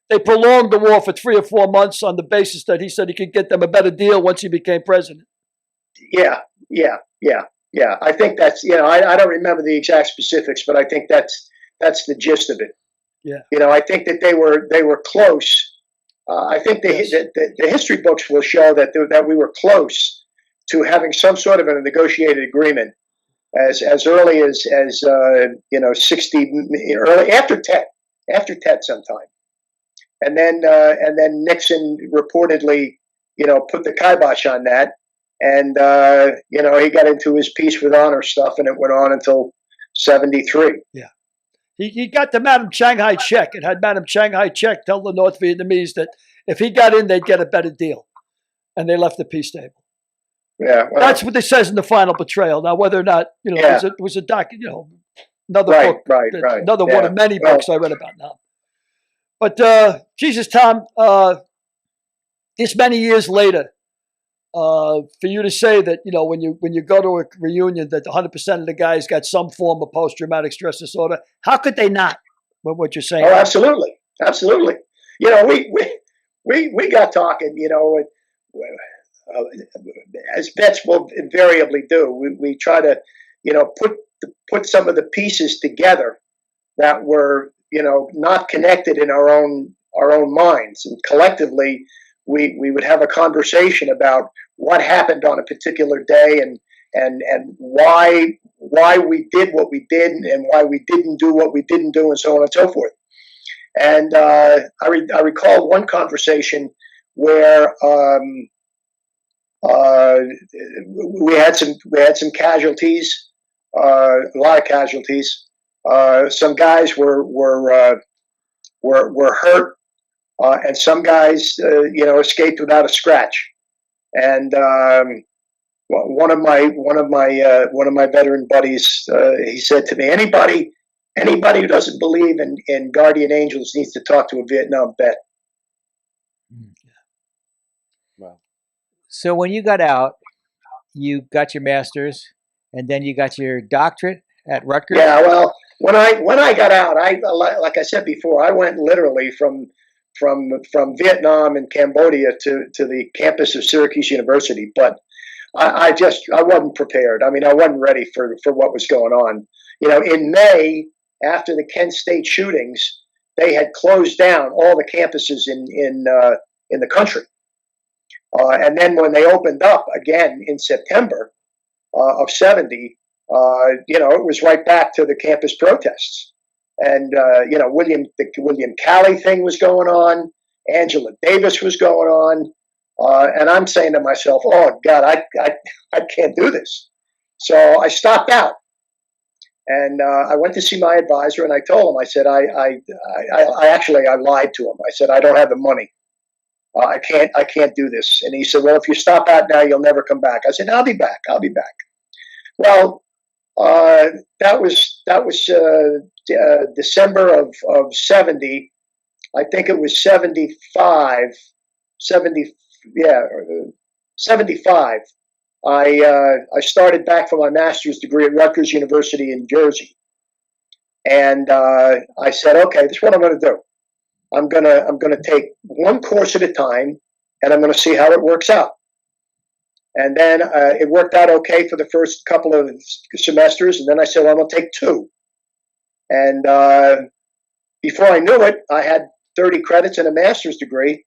they prolonged the war for 3 or 4 months on the basis that he said he could get them a better deal once he became president. Yeah. I think that's I don't remember the exact specifics, but I think that's the gist of it. Yeah. I think that they were close. I think the history books will show that we were close to having some sort of a negotiated agreement as early as 60 early after Tet sometime, and then Nixon reportedly put the kibosh on that, and he got into his peace with honor stuff, and it went on until 73. Yeah. He got the Madam Shanghai check and had Madam Shanghai check tell the North Vietnamese that if he got in, they'd get a better deal. And they left the peace table. Yeah, well, that's what it says in The Final Betrayal. Now, whether or not, it was a another book, another one of many books I read about now. But, Jesus, Tom, this many years later, for you to say that, when you go to a reunion that 100% of the guys got some form of post-traumatic stress disorder, how could they not? What you're saying? Oh, absolutely. We got talking, as vets will invariably do. We try to, put some of the pieces together that were, not connected in our own minds, and collectively we would have a conversation about what happened on a particular day and why we did what we did and why we didn't do what we didn't do, and so on and so forth. And I recall one conversation where we had some casualties, a lot of casualties. Some guys were hurt, and some guys escaped without a scratch. And one of my veteran buddies, he said to me, anybody who doesn't believe in guardian angels needs to talk to a Vietnam vet. Wow. So when you got out, you got your master's, and then you got your doctorate at Rutgers? Yeah, well, when I got out, like I said before, I went literally from Vietnam and Cambodia to the campus of Syracuse University, but I wasn't prepared. I mean, I wasn't ready for what was going on. In May, after the Kent State shootings, they had closed down all the campuses in the country. And then when they opened up again in September of 70, it was right back to the campus protests. And, the William Calley thing was going on. Angela Davis was going on. And I'm saying to myself, oh, God, I can't do this. So I stopped out. And I went to see my advisor, and I told him, I said, I actually lied to him. I said, I don't have the money. I can't do this. And he said, well, if you stop out now, you'll never come back. I said, I'll be back. Well, that was December of 70. I think it was 75, 75. I started back for my master's degree at Rutgers University in Jersey. And I said, okay, this is what I'm going to do. I'm gonna take one course at a time, and I'm going to see how it works out. And then it worked out okay for the first couple of semesters, and then I said, well, I'm going to take two. And before I knew it, I had 30 credits and a master's degree,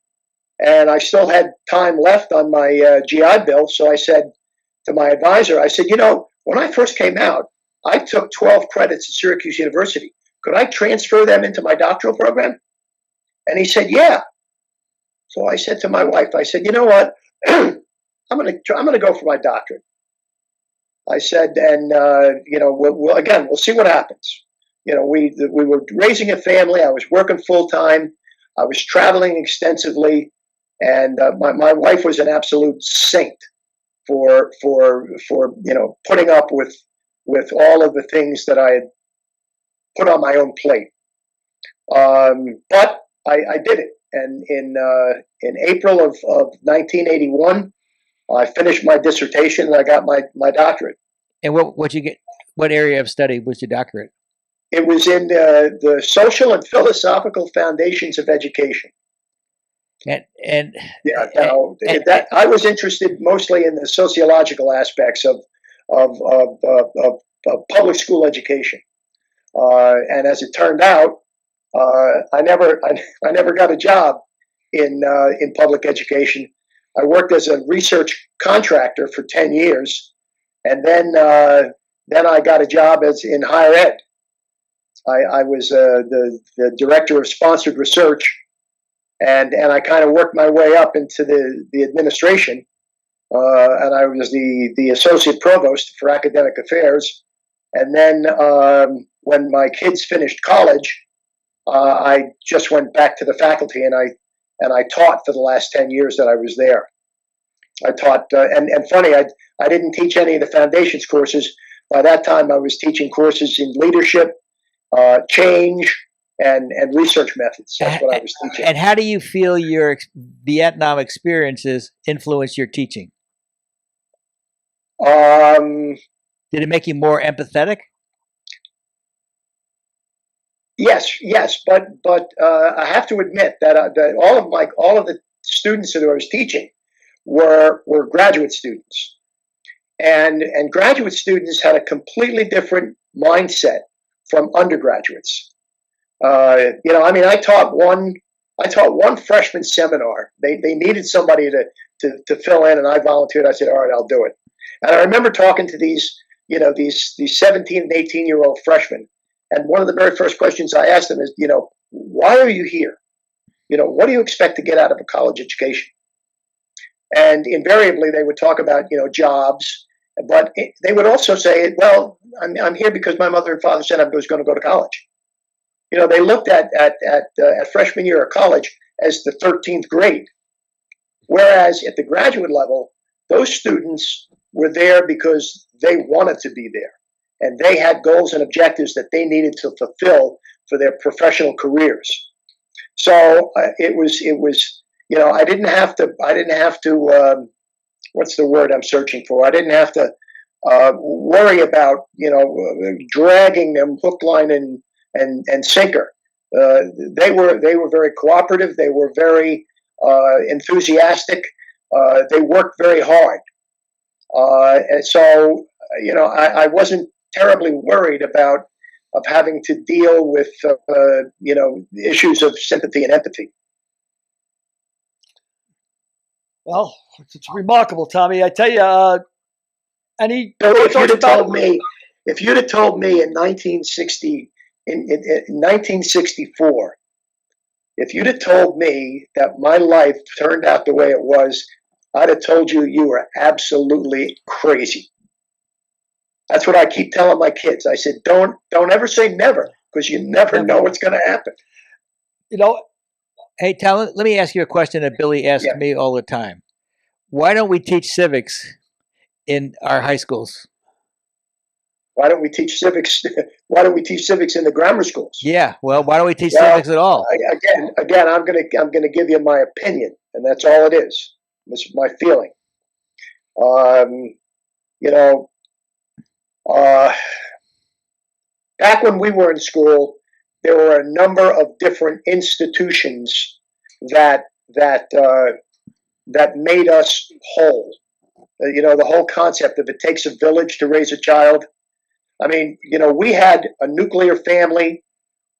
and I still had time left on my GI Bill. So I said to my advisor, I said, when I first came out, I took 12 credits at Syracuse University. Could I transfer them into my doctoral program? And he said, yeah. So I said to my wife, I said, you know what? I'm going to go for my doctorate. I said, and we'll see what happens. We were raising a family. I was working full time. I was traveling extensively, and my wife was an absolute saint for putting up with all of the things that I had put on my own plate. But I did it, and in April of 1981, I finished my dissertation and I got my doctorate. And what you get? What area of study was your doctorate? It was in the social and philosophical foundations of education. I was interested mostly in the sociological aspects of public school education, and as it turned out, I never got a job in public education. I worked as a research contractor for 10 years, and then I got a job in higher ed. I was the director of sponsored research, and I kind of worked my way up into the administration, and I was the associate provost for academic affairs. And then when my kids finished college, I just went back to the faculty, and I taught for the last 10 years that I was there. I taught, and funny, I didn't teach any of the foundations courses. By that time, I was teaching courses in leadership, change, and research methods. That's what I was teaching. And how do you feel your Vietnam experiences influenced your teaching? Did it make you more empathetic? Yes, but I have to admit that all of the students that I was teaching were graduate students, and graduate students had a completely different mindset from undergraduates. I taught one freshman seminar. They needed somebody to fill in, and I volunteered. I said, all right, I'll do it. And I remember talking to these 17 and 18-year-old freshmen. And one of the very first questions I asked them is, why are you here? What do you expect to get out of a college education? And invariably, they would talk about, jobs, but they would also say, well, I'm here because my mother and father said I was going to go to college. They looked at freshman year of college as the 13th grade. Whereas at the graduate level, those students were there because they wanted to be there. And they had goals and objectives that they needed to fulfill for their professional careers. So it was I didn't have to what's the word I'm searching for? I didn't have to worry about dragging them hook, line, and sinker. They were very cooperative. They were very enthusiastic. They worked very hard, and so I wasn't terribly worried of having to deal with issues of sympathy and empathy. Well, it's remarkable, Tommy. I tell you, if you'd have told me in 1960, in 1964, if you'd have told me that my life turned out the way it was, I'd have told you were absolutely crazy. That's what I keep telling my kids. I said, don't ever say never, because you never know what's going to happen. You know. Hey, Tal, let me ask you a question that Billy asks me all the time. Why don't we teach civics in our high schools? Why don't we teach civics? Why don't we teach civics in the grammar schools? Yeah, well, why don't we teach civics at all? Again, I'm gonna give you my opinion, and that's all it is. This is my feeling. Back when we were in school, there were a number of different institutions that made us whole. The whole concept of it takes a village to raise a child. I mean, we had a nuclear family.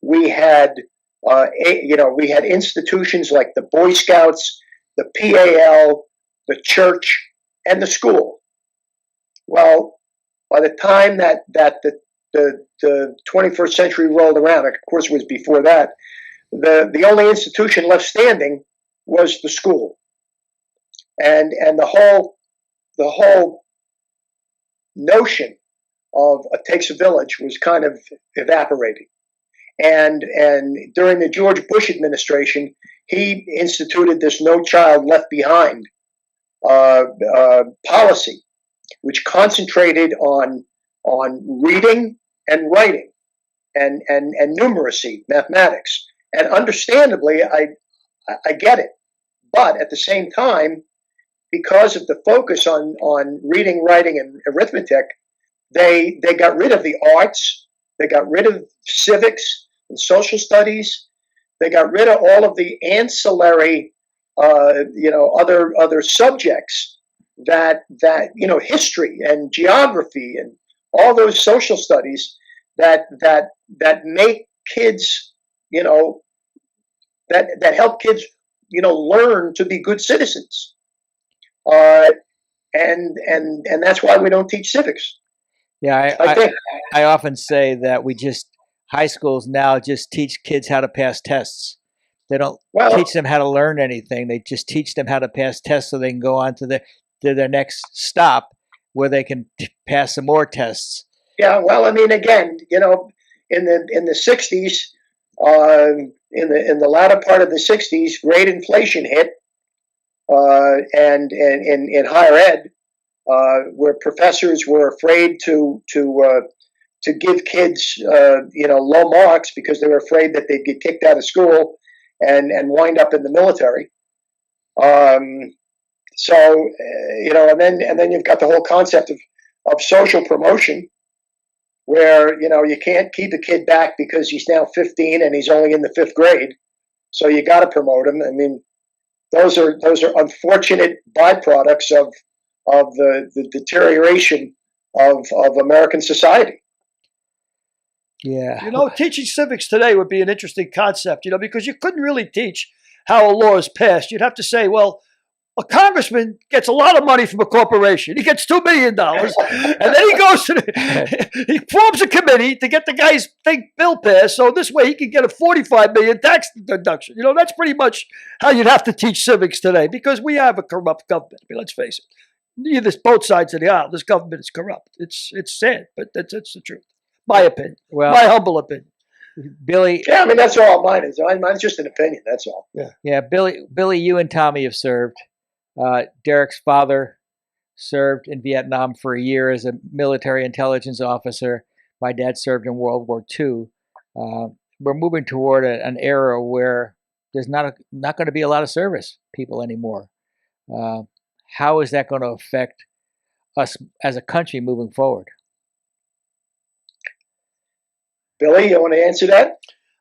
We had, we had institutions like the Boy Scouts, the PAL, the church, and the school. Well, by the time that the 21st century rolled around, of course it was before that, the only institution left standing was the school. And the whole notion of it takes a village was kind of evaporating. And during the George Bush administration, he instituted this No Child Left Behind policy, which concentrated on reading and writing and numeracy, mathematics. And understandably, I get it. But at the same time, because of the focus on reading, writing, and arithmetic, they got rid of the arts, they got rid of civics and social studies, they got rid of all of the ancillary, other subjects that history and geography and all those social studies that make kids, that help kids, learn to be good citizens. And that's why we don't teach civics. Yeah, I often say that high schools now just teach kids how to pass tests. They don't teach them how to learn anything. They just teach them how to pass tests so they can go on to their next stop where they can pass some more tests. Yeah, well, I mean, again, in the 60s, in the latter part of the 60s, great inflation hit, and in higher ed, where professors were afraid to give kids low marks because they were afraid that they'd get kicked out of school and wind up in the military. And then you've got the whole concept of social promotion, where you can't keep a kid back because he's now 15 and he's only in the 5th grade, so you got to promote him. I mean, those are unfortunate byproducts of the deterioration of American society. Yeah. Teaching civics today would be an interesting concept, because you couldn't really teach how a law is passed. You'd have to say, well, a congressman gets a lot of money from a corporation. He gets $2 million, and then he goes he forms a committee to get the guy's bill passed, so this way he can get a $45 million tax deduction. That's pretty much how you'd have to teach civics today, because we have a corrupt government. I mean, let's face it. Both sides of the aisle, this government is corrupt. It's sad, but that's the truth. My opinion. Well, my humble opinion. Billy. Yeah, I mean, that's all mine is. Mine's just an opinion. That's all. Yeah. Billy, you and Tommy have served. Derek's father served in Vietnam for a year as a military intelligence officer. My dad served in World War II. We're moving toward an era where there's not going to be a lot of service people anymore. How is that going to affect us as a country moving forward? Billy, you want to answer that?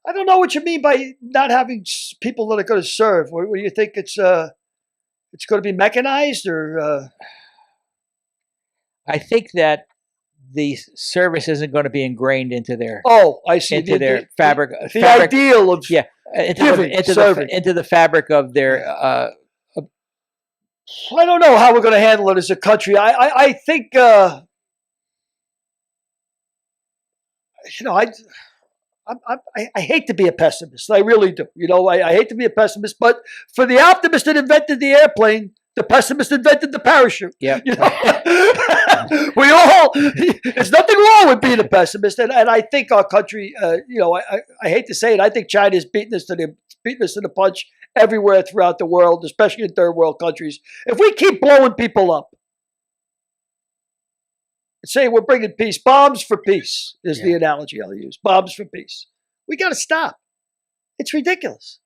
I don't know what you mean by not having people that are going to serve. What do you think? It's going to be mechanized, or? I think that the service isn't going to be ingrained into their. Oh, I see. Into their fabric. The ideal of into the fabric of their. I don't know how we're going to handle it as a country. I think. I hate to be a pessimist. I really do. I hate to be a pessimist, but for the optimist that invented the airplane, the pessimist invented the parachute. Yeah. We all, there's nothing wrong with being a pessimist. And I think our country, I hate to say it, I think China's beating us to the punch everywhere throughout the world, especially in third world countries. If we keep blowing people up, say we're bringing peace, bombs for peace is the analogy I'll use. Bombs for peace. We got to stop. It's ridiculous.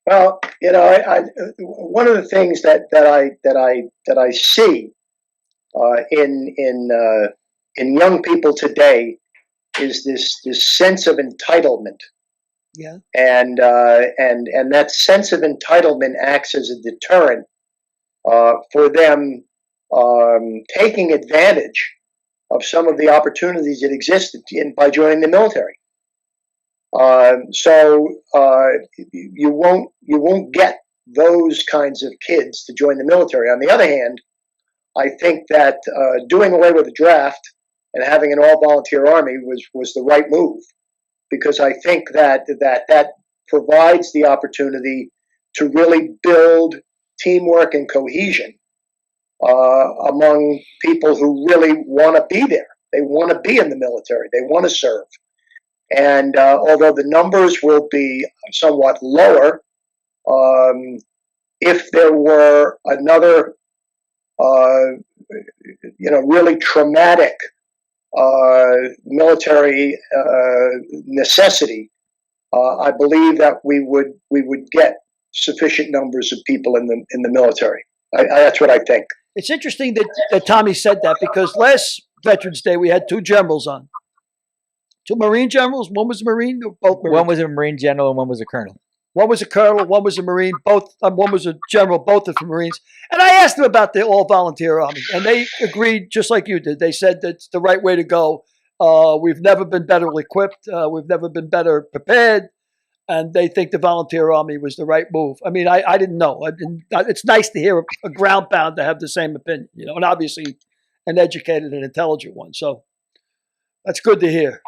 Well, one of the things that I see in young people today is this sense of entitlement. Yeah. And that sense of entitlement acts as a deterrent for them taking advantage of some of the opportunities that existed by joining the military. So you won't get those kinds of kids to join the military. On the other hand, I think that doing away with the draft and having an all-volunteer army was the right move, because I think that provides the opportunity to really build teamwork and cohesion among people who really want to be there. They want to be in the military. They want to serve. And although the numbers will be somewhat lower, if there were another, really traumatic military necessity, I believe that we would get sufficient numbers of people in the military. That's what I think. It's interesting that Tommy said that, because last Veterans Day we had two generals on. Two Marine generals. One was a Marine, both Marine. One was a Marine general and one was a colonel. One was a colonel, one was a Marine, both. One was a general, both of them Marines. And I asked them about the all-volunteer army, and they agreed just like you did. They said that's the right way to go. We've never been better equipped. We've never been better prepared. And they think the volunteer army was the right move. I mean, I didn't know. It's nice to hear a ground pound to have the same opinion, and obviously an educated and intelligent one. So that's good to hear.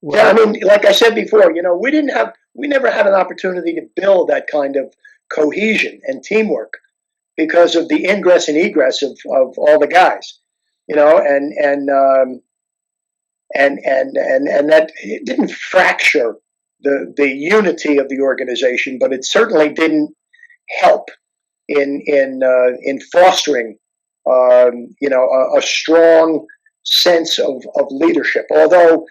Yeah, I mean, like I said before, we never had an opportunity to build that kind of cohesion and teamwork because of the ingress and egress of all the guys, and that it didn't fracture the unity of the organization, but it certainly didn't help in fostering a strong sense of leadership. Although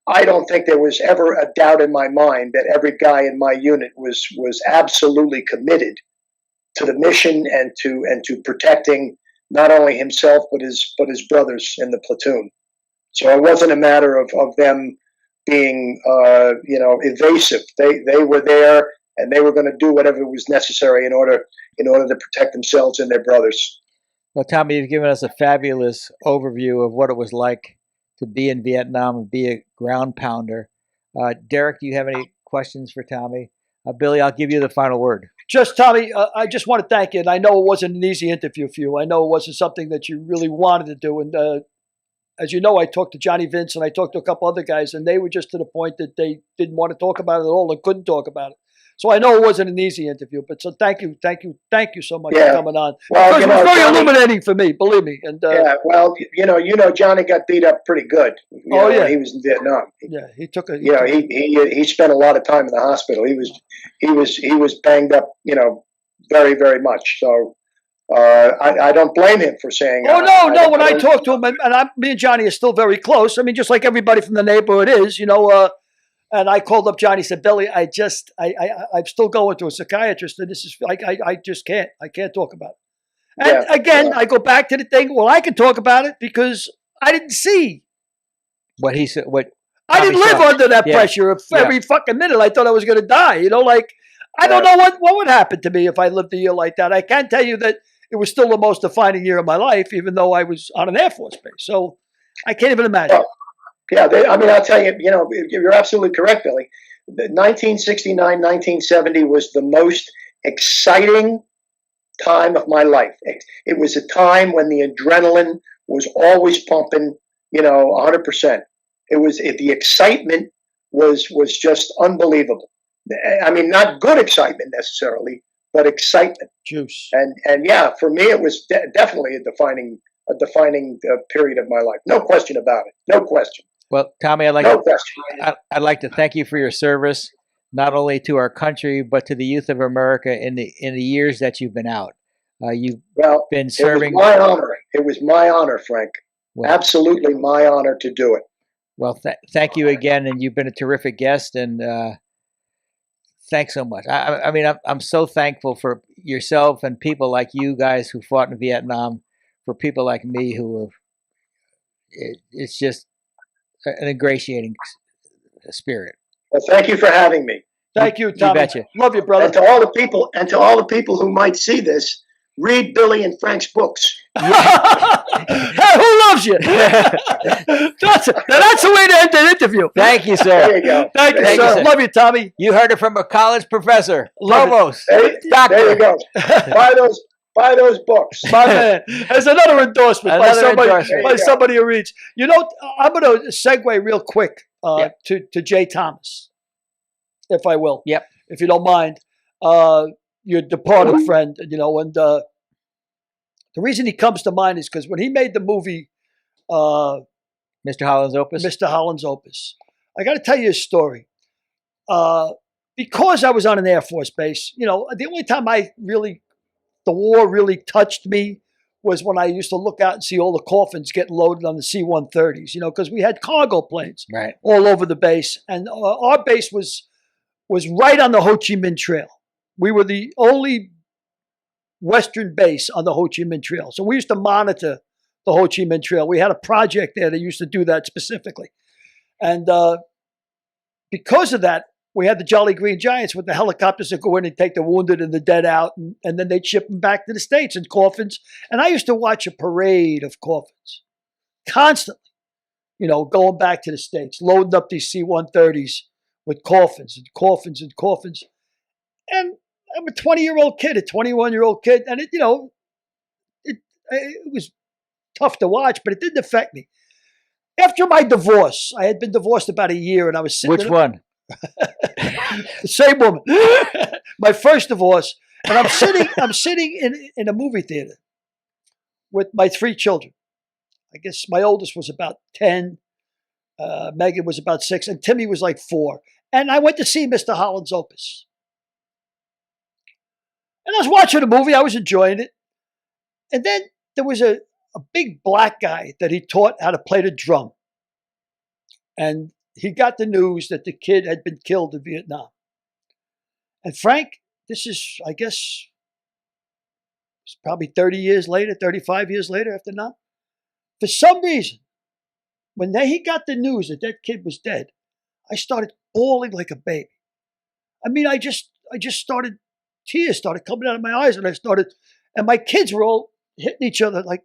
I don't think there was ever a doubt in my mind that every guy in my unit was absolutely committed to the mission and to protecting not only himself but his brothers in the platoon. So it wasn't a matter of them being evasive. They were there, and they were going to do whatever was necessary in order to protect themselves and their brothers. Well, Tommy, you've given us a fabulous overview of what it was like to be in Vietnam and be a ground pounder. Derek, do you have any questions for Tommy? Billy, I'll give you the final word. Just, Tommy, I just want to thank you. And I know it wasn't an easy interview for you. I know it wasn't something that you really wanted to do. And as you know, I talked to Johnny Vince and I talked to a couple other guys, and they were just to the point that they didn't want to talk about it at all and couldn't talk about it. So I know it wasn't an easy interview, but so thank you so much for coming on. Well, because it was very illuminating for me, believe me. And Johnny got beat up pretty good. When he was in Vietnam. He took a. He spent a lot of time in the hospital. He was banged up, very, very much. So I don't blame him for saying. Oh no! When I talk to him, and me and Johnny are still very close. I mean, just like everybody from the neighborhood is, And I called up Johnny, said, Billy, I'm still going to a psychiatrist, and this is, I just can't. I can't talk about it. And I go back to the thing, well, I can talk about it because I didn't see what he said. I didn't live under that pressure of every fucking minute. I thought I was going to die. I don't know what would happen to me if I lived a year like that. I can tell you that it was still the most defining year of my life, even though I was on an Air Force base. So I can't even imagine. I'll tell you, you're absolutely correct, Billy. 1969, 1970 was the most exciting time of my life. It was a time when the adrenaline was always pumping, 100%. The excitement was just unbelievable. I mean, not good excitement necessarily, but excitement. Juice. And for me, it was definitely a defining a defining period of my life. No question about it. No question. Well, Tommy, I'd like to thank you for your service, not only to our country but to the youth of America in the years that you've been out. You've been serving. It was my honor. It was my honor, Frank. Well, absolutely my honor to do it. Well, thank you again, and you've been a terrific guest, and thanks so much. I mean, I'm so thankful for yourself and people like you guys who fought in Vietnam, for people like me who were. It's just an ingratiating spirit. Well, thank you for having me. Thank you, Tommy. You betcha. Love you, brother. And to all the people who might see this, read Billy and Frank's books. Hey, who loves you? That's the way to end the interview. Thank you, sir. There you go. Thank you, sir. Love you, Tommy. You heard it from a college professor. Provost. Doctor. There you go. Buy those books. My man. There's another endorsement by somebody who reads. You know, I'm going to segue real quick to Jay Thomas, if I will. Yep. If you don't mind. Your departed friend, you know, and the reason he comes to mind is because when he made the movie Mr. Holland's Opus, I got to tell you a story. Because I was on an Air Force base, you know, the only time the war really touched me was when I used to look out and see all the coffins getting loaded on the C-130s, you know, because we had cargo planes all over the base. And our base was right on the Ho Chi Minh Trail. We were the only Western base on the Ho Chi Minh Trail. So we used to monitor the Ho Chi Minh Trail. We had a project there that used to do that specifically. And because of that, we had the Jolly Green Giants with the helicopters that go in and take the wounded and the dead out, and then they'd ship them back to the States in coffins. And I used to watch a parade of coffins constantly, you know, going back to the States, loading up these C-130s with coffins and coffins and coffins. And I'm a 20-year-old kid, a 21-year-old kid, and it was tough to watch, but it didn't affect me. After my divorce, I had been divorced about a year, and I was sitting. Which one? The same woman. My first divorce, and I'm sitting in a movie theater with my 3 children. I guess my oldest was about 10, Megan was about 6, and Timmy was like 4. And I went to see Mr. Holland's Opus. And I was watching the movie. I was enjoying it. And then there was a big black guy that he taught how to play the drum. And he got the news that the kid had been killed in Vietnam. And Frank, this is, I guess, it's probably 30 years later, 35 years later after now. For some reason, when he got the news that that kid was dead, I started bawling like a baby. I mean, I just started, tears started coming out of my eyes, and my kids were all hitting each other like,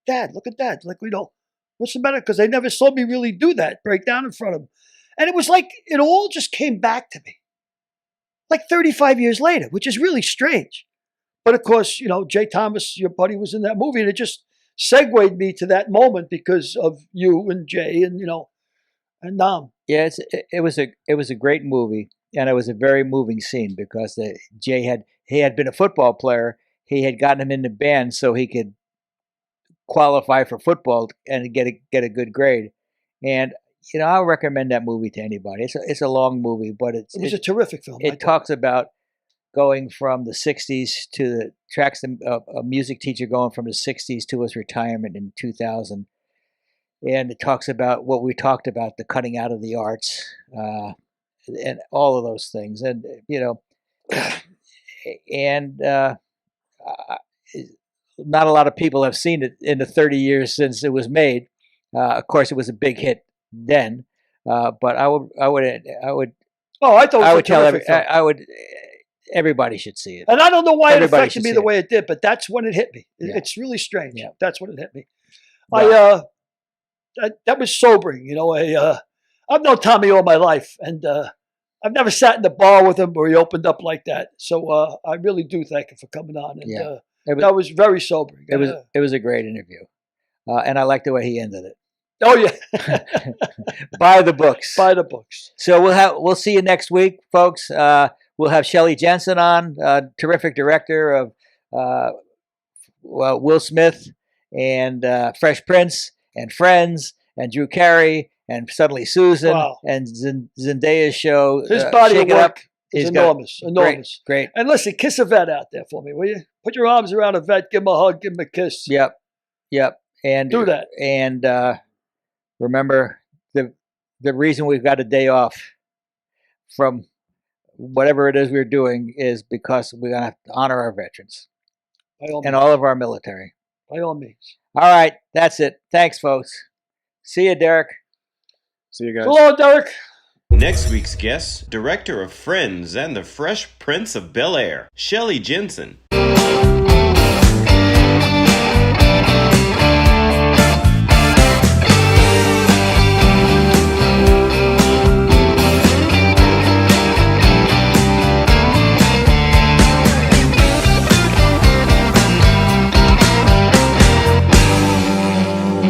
Dad, look at Dad. Like, you know, what's the matter? Because they never saw me really do that, break down in front of them. And it was like, it all just came back to me. Like 35 years later, which is really strange. But of course, you know, Jay Thomas, your buddy, was in that movie, and it just segued me to that moment because of you and Jay and, you know, and Nam. Yeah, it was a great movie, and it was a very moving scene because Jay had been a football player. He had gotten him in the band so he could qualify for football and get a good grade. And you know, I'll recommend that movie to anybody. It's a long movie, but it was a terrific film. It talks about going from the 60s to a music teacher going from the 60s to his retirement in 2000. And it talks about what we talked about, the cutting out of the arts, and all of those things. And, you know, and not a lot of people have seen it in the 30 years since it was made. Of course, it was a big hit then, but I would. Oh, I thought it was a terrific film. Everybody should see it. And I don't know why it affected me the way it did, but that's when it hit me. Yeah. It's really strange. Yeah. That's when it hit me. Wow. That was sobering. You know, I've known Tommy all my life, and I've never sat in the bar with him where he opened up like that. So I really do thank him for coming on. And that was very sobering. It was a great interview, and I like the way he ended it. Oh yeah, buy the books. Buy the books. So we'll see you next week, folks. We'll have Shelley Jensen on, terrific director of Will Smith, and Fresh Prince and Friends and Drew Carey and Suddenly Susan and Zendaya's show. His body of work is enormous. Great. And listen, kiss a vet out there for me, will you? Put your arms around a vet, give him a hug, give him a kiss. Yep. And do that. And remember, the reason we've got a day off from whatever it is we're doing is because we're going to have to honor our veterans and all of our military. By all means. All right. That's it. Thanks, folks. See you, Derek. See you guys. Hello, Derek. Next week's guest, director of Friends and the Fresh Prince of Bel-Air, Shelley Jensen.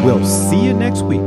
We'll see you next week.